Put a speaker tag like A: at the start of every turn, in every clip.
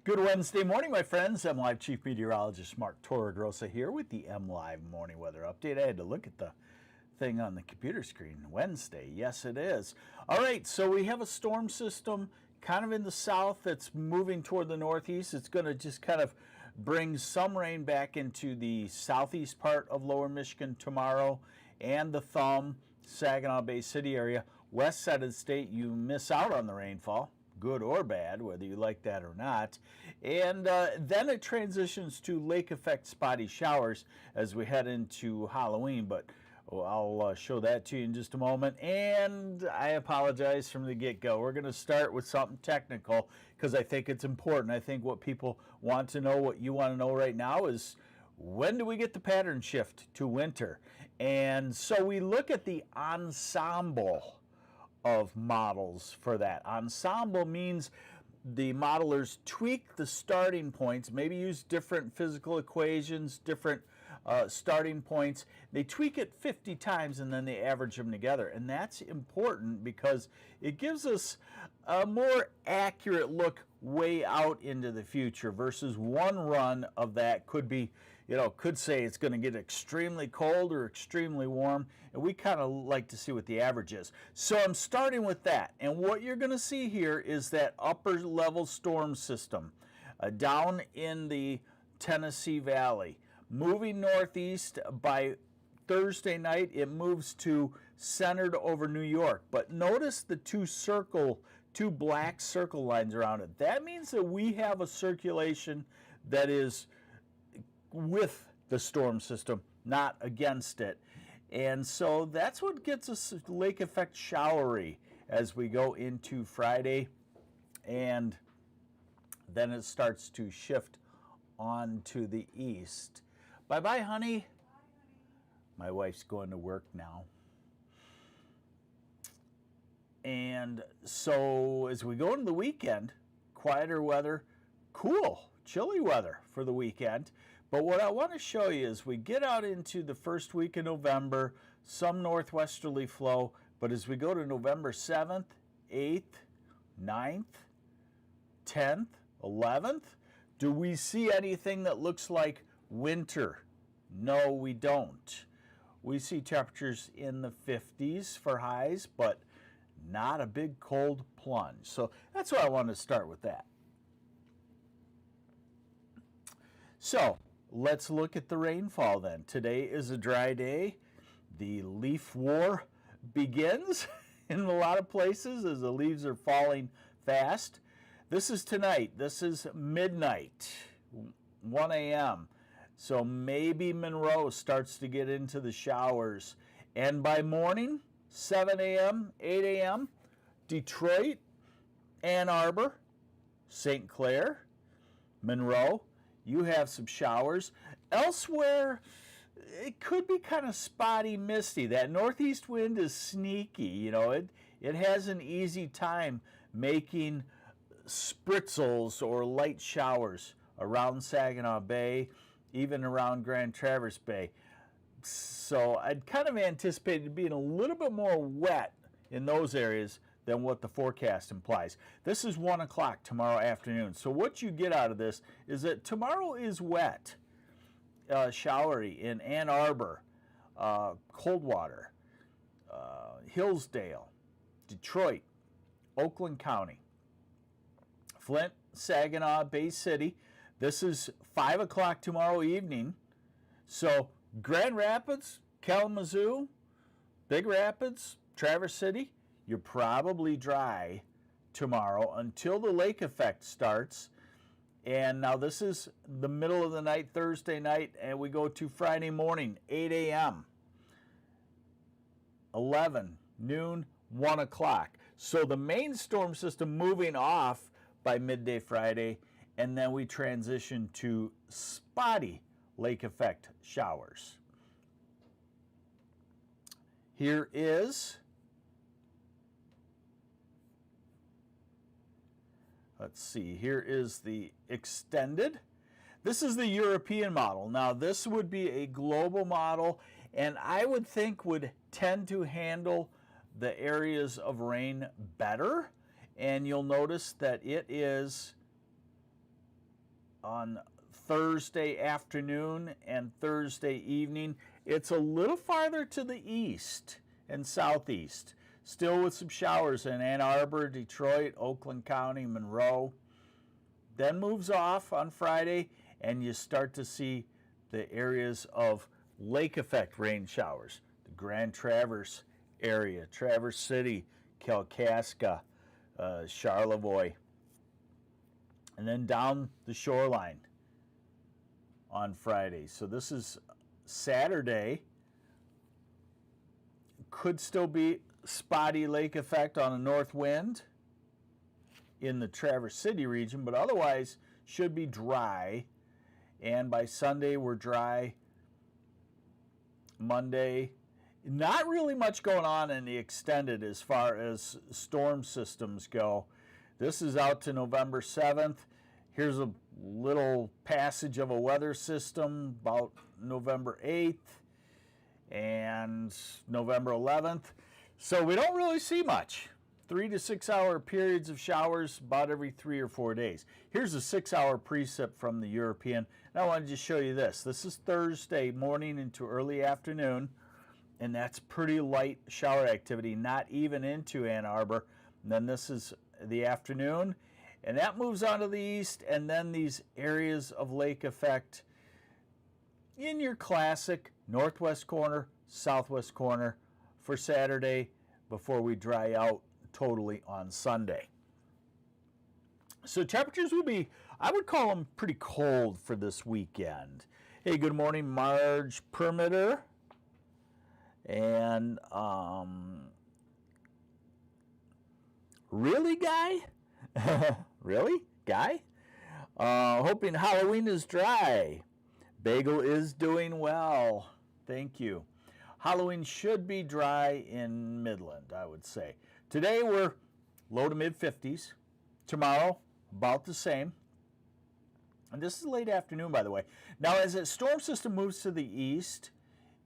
A: Good Wednesday morning, my friends. MLive Chief Meteorologist Mark Torregrossa here with the MLive Morning Weather Update. I had to look at the thing on the computer screen. Wednesday, yes it is. All right, so we have a storm system kind of in the south that's moving toward the northeast. It's going to just kind of bring some rain back into the southeast part of lower Michigan tomorrow and the Thumb, Saginaw Bay City area. West side of the state, you miss out on the rainfall, good or bad, whether you like that or not. And then it transitions to lake effect spotty showers as we head into Halloween, but I'll show that to you in just a moment. And I apologize from the get-go. We're going to start with something technical because I think it's important. I think what people want to know, what you want to know right now is, when do we get the pattern shift to winter? And so we look at the ensemble of models for that. Ensemble means the modelers tweak the starting points, maybe use different physical equations, different starting points. They tweak it 50 times and then they average them together. And that's important because it gives us a more accurate look way out into the future versus one run of that could be, could say it's going to get extremely cold or extremely warm. And we kind of like to see what the average is. So I'm starting with that. And what you're going to see here is that upper level storm system down in the Tennessee Valley. Moving northeast by Thursday night, it moves to centered over New York. But notice the two black circle lines around it. That means that we have a circulation that is with the storm system, not against it. And so that's what gets us lake effect showery as we go into Friday. And then it starts to shift on to the east. Bye-bye, honey.
B: Bye, honey.
A: My wife's going to work now. And so as we go into the weekend, quieter weather, cool, chilly weather for the weekend. But what I want to show you is we get out into the first week of November, some northwesterly flow, but as we go to November 7th, 8th, 9th, 10th, 11th, do we see anything that looks like winter? No, we don't. We see temperatures in the 50s for highs, but not a big cold plunge. So that's why I wanted to start with that. So let's look at the rainfall then. Today is a dry day. The leaf war begins in a lot of places as the leaves are falling fast. This is tonight. This is midnight, 1 a.m. So maybe Monroe starts to get into the showers. And by morning, 7 a.m., 8 a.m., Detroit, Ann Arbor, St. Clair, Monroe, you have some showers. Elsewhere, it could be kind of spotty, misty. That northeast wind is sneaky. It has an easy time making spritzels or light showers around Saginaw Bay, even around Grand Traverse Bay. So I'd kind of anticipated being a little bit more wet in those areas than what the forecast implies. This is 1 o'clock tomorrow afternoon. So what you get out of this is that tomorrow is wet, showery in Ann Arbor, Coldwater, Hillsdale, Detroit, Oakland County, Flint, Saginaw, Bay City. This is 5 o'clock tomorrow evening. So Grand Rapids, Kalamazoo, Big Rapids, Traverse City, you're probably dry tomorrow until the lake effect starts. And now this is the middle of the night, Thursday night, and we go to Friday morning, 8 a.m., 11, noon, 1 o'clock. So the main storm system moving off by midday Friday, and then we transition to spotty lake effect showers. Here is, let's see, here is the extended. This is the European model. Now this would be a global model, and I would think would tend to handle the areas of rain better. And you'll notice that it is on Thursday afternoon and Thursday evening. It's a little farther to the east and southeast. Still with some showers in Ann Arbor, Detroit, Oakland County, Monroe. Then moves off on Friday, and you start to see the areas of lake effect rain showers. The Grand Traverse area, Traverse City, Kalkaska, Charlevoix, and then down the shoreline on Friday. So this is Saturday. Could still be spotty lake effect on a north wind in the Traverse City region, but otherwise should be dry. And by Sunday, we're dry. Monday, not really much going on in the extended as far as storm systems go. This is out to November 7th. Here's a little passage of a weather system about November 8th and November 11th. So we don't really see much. 3 to 6 hour periods of showers about every 3 or 4 days. Here's a 6 hour precip from the European. And I wanted to show you this. This is Thursday morning into early afternoon, and that's pretty light shower activity, not even into Ann Arbor. And then this is the afternoon, and that moves on to the east, and then these areas of lake effect in your classic northwest corner, southwest corner for Saturday before we dry out totally on Sunday. So temperatures will be, I would call them pretty cold for this weekend. Hey, good morning, Marge Permitter. And really, Guy? Really, Guy? Hoping Halloween is dry. Bagel is doing well. Thank you. Halloween should be dry in Midland, I would say. Today we're low to mid 50s. Tomorrow, about the same. And this is late afternoon, by the way. Now, as a storm system moves to the east,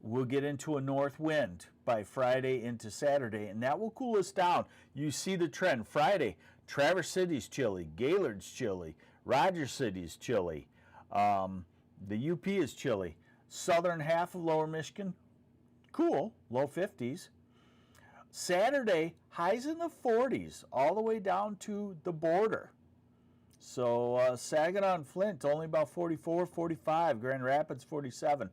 A: we'll get into a north wind by Friday into Saturday, and that will cool us down. You see the trend. Friday, Traverse City's chilly, Gaylord's chilly, Rogers City's chilly, the UP is chilly. Southern half of Lower Michigan, cool, low 50s. Saturday, highs in the 40s, all the way down to the border. So Saginaw and Flint, only about 44, 45. Grand Rapids, 47.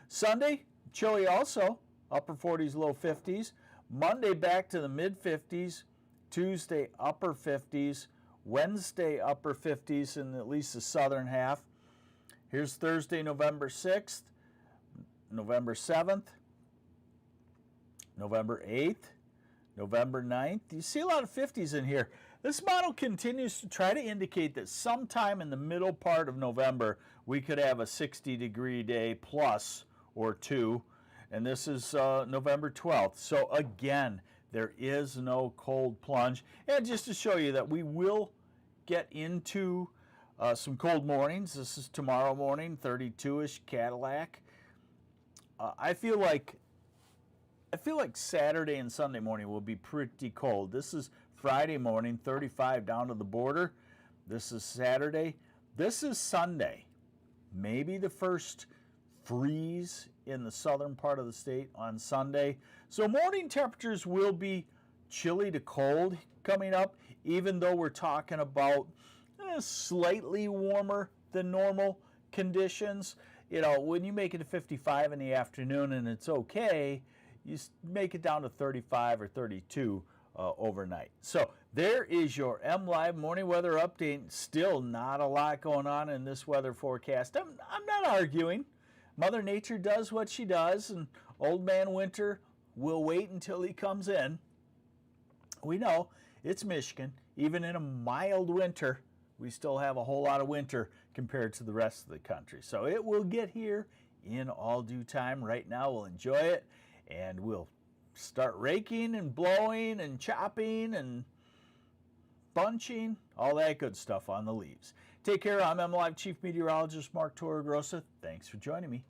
A: Sunday, chilly also, upper 40s, low 50s. Monday, back to the mid 50s. Tuesday, upper 50s. Wednesday, upper 50s in at least the southern half. Here's Thursday, November 6th, November 7th, November 8th, November 9th. You see a lot of 50s in here. This model continues to try to indicate that sometime in the middle part of November, we could have a 60-degree day plus or two, and this is November 12th. So again, there is no cold plunge. And just to show you that we will get into some cold mornings. This is tomorrow morning, 32-ish Cadillac. I feel like Saturday and Sunday morning will be pretty cold. This is Friday morning, 35 down to the border. This is Saturday. This is Sunday. Maybe the first freeze in the southern part of the state on Sunday. So morning temperatures will be chilly to cold coming up, even though we're talking about slightly warmer than normal conditions. You know, when you make it to 55 in the afternoon and it's okay, you make it down to 35 or 32 overnight. So there is your MLive morning weather update. Still not a lot going on in this weather forecast. I'm not arguing. Mother Nature does what she does, and Old Man Winter will wait until he comes in. We know it's Michigan. Even in a mild winter, we still have a whole lot of winter compared to the rest of the country. So it will get here in all due time. Right now, we'll enjoy it, and we'll start raking and blowing and chopping and bunching, all that good stuff on the leaves. Take care. I'm MLive Chief Meteorologist Mark Torregrossa. Thanks for joining me.